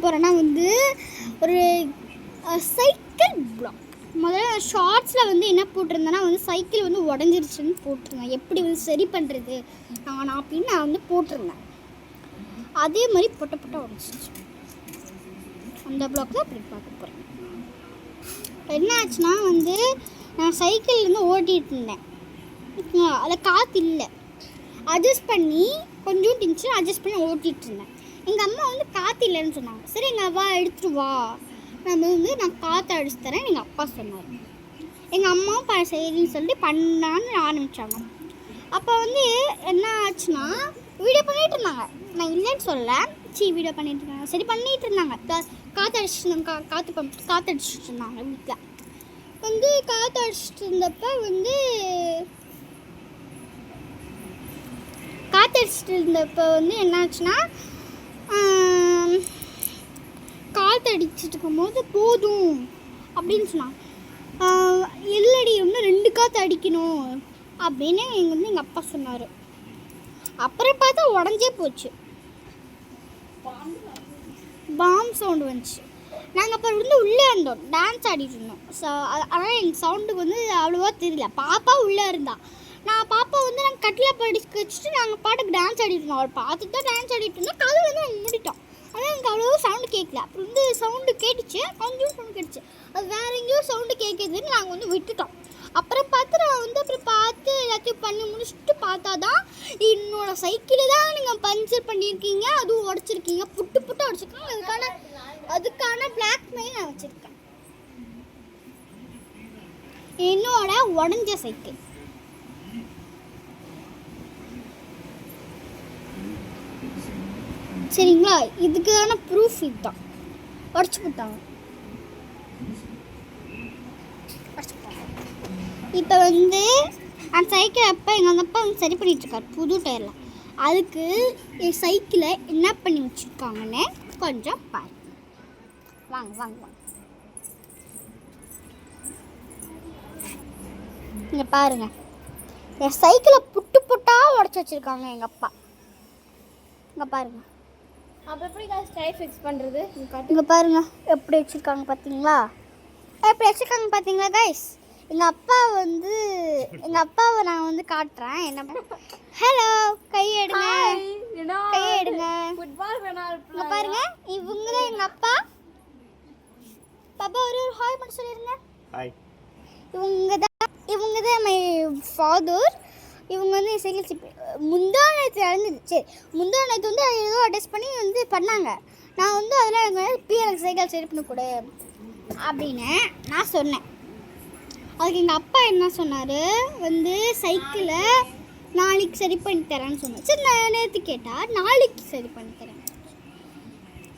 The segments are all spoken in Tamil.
போகிறேன்னா வந்து ஒரு சைக்கிள் பிளாக். முதல்ல ஷார்ட்ஸில் வந்து என்ன போட்டிருந்தேன்னா வந்து சைக்கிள் வந்து உடஞ்சிருச்சுன்னு போட்டிருந்தேன். எப்படி வந்து சரி பண்ணுறது நான் அப்படின்னு நான் வந்து போட்டிருந்தேன். அதே மாதிரி பொட்ட உடஞ்சிருச்சு. அந்த பிளாக் தான் அப்படி பார்க்க போகிறேன். என்ன ஆச்சுன்னா வந்து நான் சைக்கிள் வந்து ஓட்டிகிட்டு இருந்தேன். அதில் காற்று இல்லை. அட்ஜஸ்ட் பண்ணி கொஞ்சம் இருந்துச்சு, அட்ஜஸ்ட் பண்ணி ஓட்டிகிட்டு இருந்தேன். எங்கள் அம்மா வந்து காற்று இல்லைன்னு சொன்னாங்க. சரி எங்கள் அப்பா எடுத்துட்டு வா, நான் காற்று அடிச்சு தரேன் எங்கள் அப்பா சொன்னார். எங்கள் அம்மாவும் சரின்னு சொல்லிட்டு பண்ணான்னு ஆரம்பித்தாங்க. அப்போ வந்து என்ன ஆச்சுன்னா வீடியோ பண்ணிகிட்டு இருந்தாங்க. நான் இல்லைன்னு சொல்ல, வீடியோ பண்ணிகிட்டு இருந்தாங்க. சரி பண்ணிகிட்டு இருந்தாங்க. காற்று அடிச்சுட்டு இருந்தாங்க. காற்று அடிச்சுட்டு இருந்தாங்க. வீட்டில் வந்து காற்று அடிச்சுட்டு இருந்தப்போ வந்து என்னாச்சுன்னா காற்று அடிச்சுட்டு இருக்கும்போது போதும் அப்படின்னு சொன்னாங்க. இல்லடி இன்னும் 2 காற்று அடிக்கணும் அப்படின்னு எங்கள் அப்பா சொன்னார். அப்புறம் பார்த்தா உடஞ்சே போச்சு. பாம் சவுண்டு வந்துச்சு. நாங்கள் அப்போ வந்து உள்ளே இருந்தோம், டான்ஸ் ஆடிட்டு இருந்தோம். ஆனால் எங்கள் சவுண்டுக்கு வந்து அவ்வளோவா தெரியல. பாப்பா உள்ளே இருந்தா. பாப்பா வந்து நாங்கள் கட்டில் படிக்க வச்சுட்டு நாங்கள் பாட்டுக்கு டான்ஸ் ஆடிட்டு இருந்தோம். அவள் பார்த்துட்டு தான் டான்ஸ் ஆடிட்டு இருந்தோம். கதை வந்து நாங்கள் மூடிட்டோம். ஆனால் எனக்கு அவ்வளோவா சவுண்டு கேட்கல. அப்புறம் வந்து சவுண்டு கேட்டுச்சு, கொஞ்சம் சவுண்டு கேட்டுச்சு. அது வேற எங்கேயோ சவுண்டு கேட்குதுன்னு நாங்கள் வந்து விட்டுட்டோம். அப்புறம் பார்த்து எல்லாத்தையும் பண்ணி முடிச்சுட்டு பார்த்தா தான் என்னோட சைக்கிளை தான் நீங்கள் பஞ்சர் பண்ணியிருக்கீங்க, அதுவும் உடச்சிருக்கீங்க, புட்டு உடச்சிருக்கீங்க. அதுக்கான பிளாக்மெயில் நான் வச்சுருக்கேன். என்னோட உடஞ்ச சைக்கிள். சரிங்களா, இதுக்கான ப்ரூஃப் இதுதான். உடச்சி போட்டாங்க. இப்போ வந்து அந்த சைக்கிள் அப்போ எங்கள் அப்பா வந்து சரி பண்ணிகிட்ருக்காரு புது டயரில். அதுக்கு என் சைக்கிளை என்ன பண்ணி வச்சுருக்காங்கன்னு கொஞ்சம் பாருங்க. வாங்க இங்கே பாருங்க. என் சைக்கிளை புட்டாக உடச்சி வச்சுருக்காங்க எங்கள் அப்பா. இங்கே பாருங்க. அப்போ எப்படி ஸ்டைல் ஃபிக்ஸ் பண்ணுறது? இங்கே பாருங்க எப்படி வச்சுருக்காங்க பார்த்தீங்களா? கைஸ், எங்கள் அப்பாவை நான் வந்து காட்டுறேன். என்ன ஹலோ கையெடுங்க. இங்கே பாருங்க, இவங்க தான் எங்கள் அப்பா. பாப்பா ஒரு ஹாய் பண்ண சொல்லிடுங்க. இவங்க தான் மை ஃபாதர். இவங்க வந்து சைக்கிள் முந்தானத்து இறந்துச்சு. முந்தானத்து வந்து ஏதோ அட்ஜஸ்ட் பண்ணி வந்து பண்ணாங்க. நான் வந்து அதெல்லாம் எனக்கு சைக்கிள் சரி பண்ணக்கூட அப்படின்னு நான் சொன்னேன். அதுக்கு எங்கள் அப்பா என்ன சொன்னார், வந்து சைக்கிளை நாளைக்கு சரி பண்ணி தரேன்னு சொன்னேன். சரி நான் நேற்று கேட்டால் நாளைக்கு சரி பண்ணி தரேன்.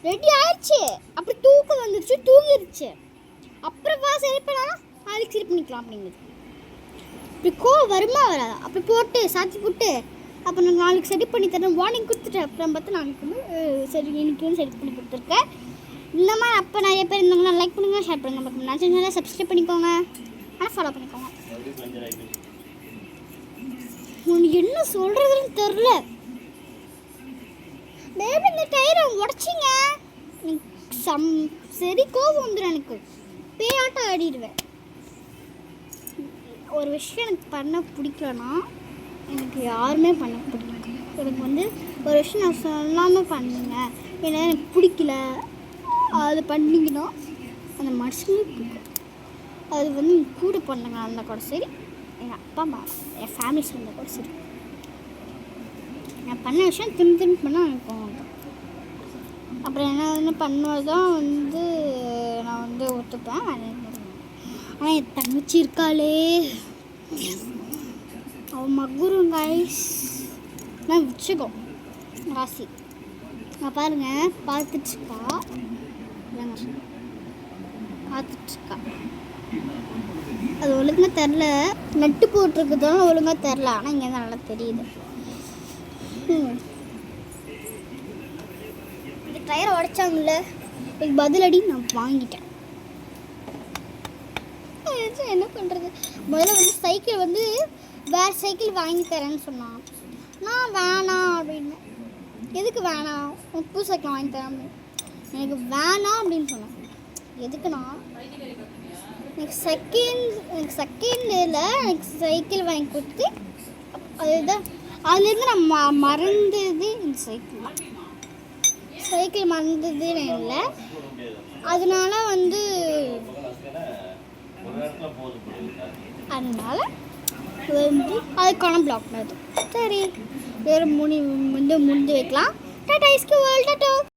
ரெடி ஆயிடுச்சு. அப்படி தூக்கம் வந்துருச்சு, தூங்கிருச்சு. அப்புறம் சரி பண்ணாலும் நாளைக்கு சரி பண்ணிக்கலாம் அப்படிங்குது. இப்படி வருமா வராதா? அப்படி போட்டு சாத்தி போட்டு அப்புறம் நாளைக்கு சரி பண்ணி தரேன் வார்னிங் கொடுத்துட்டு அப்புறம் பார்த்து நாளைக்கு வந்து சரி இன்னைக்கு வந்து சரி பண்ணி கொடுத்துருக்கேன். இந்த மாதிரி அப்போ நிறைய பேர் இருந்தவங்கன்னா லைக் பண்ணுங்கள், ஷேர் பண்ணுங்கள், நான் சேனலை சப்ஸ்கிரைப் பண்ணிக்கோங்க, ஆனால் ஃபாலோ பண்ணிக்கோங்க. உனக்கு என்ன சொல்கிறதுன்னு தெரில பேபி. இந்த டயரை உடச்சிங்க சரி கோவம் வந்துடும். எனக்கு பேயாட்டம் ஆடிடுவேன். ஒரு விஷயம் எனக்கு பண்ண பிடிக்கலன்னா எனக்கு யாருமே பண்ண பிடிக்கும். எனக்கு வந்து ஒரு விஷயம் நான் சொல்லாமல் பண்ணுங்க, ஏன்னா எனக்கு பிடிக்கல, அது பண்ணிங்கன்னா அந்த மனுஷனுக்கு பிடிக்கும். அது வந்து கூட பண்ணுங்க அந்த கூட சரி, எங்கள் அப்பா அம்மா என் ஃபேமிலி சேர்ந்த கூட சரி. நான் பண்ண விஷயம் திரும்பி பண்ணால் எனக்கு போகும். அப்புறம் என்ன பண்ணுவதான் வந்து நான் வந்து ஒத்துப்பேன். ஆனால் என் தங்கச்சி இருக்காளே, அவன் மகுரும் கைஸ். நான் வச்சுக்கோ ராசி நான் பாருங்க பார்த்துட்ருக்கா. அது ஒழுங்காக தெரில, நட்டு போட்டிருக்குதாலும் ஒழுங்காக தெரில. ஆனால் இங்கே தான் நல்லா தெரியுது. இந்த டயரை உடைச்சாங்கல்ல, இதுக்கு பதிலடி நான் வாங்கிட்டேன். என்ன பண்ணுறது? முதல்ல வந்து சைக்கிள் வந்து வேறு சைக்கிள் வாங்கி தரேன்னு சொன்னான். நான் வேணாம் அப்படின்னு. எதுக்கு வேணாம், புது சைக்கிள் வாங்கி தரேன். எனக்கு வேணாம் அப்படின்னு சொன்னேன். எதுக்குன்னா எனக்கு செகண்டில் எனக்கு சைக்கிள் வாங்கி கொடுத்து அதுதான் அதுலேருந்து நான் மறந்தது இந்த சைக்கிள் மறந்தது இல்லை. அதனால வந்து அதுக்கான பிளாக் அது. சரி வேறு முடிந்து வைக்கலாம். டாடா இஸ்கு வேர்ல்ட் டாட்டா.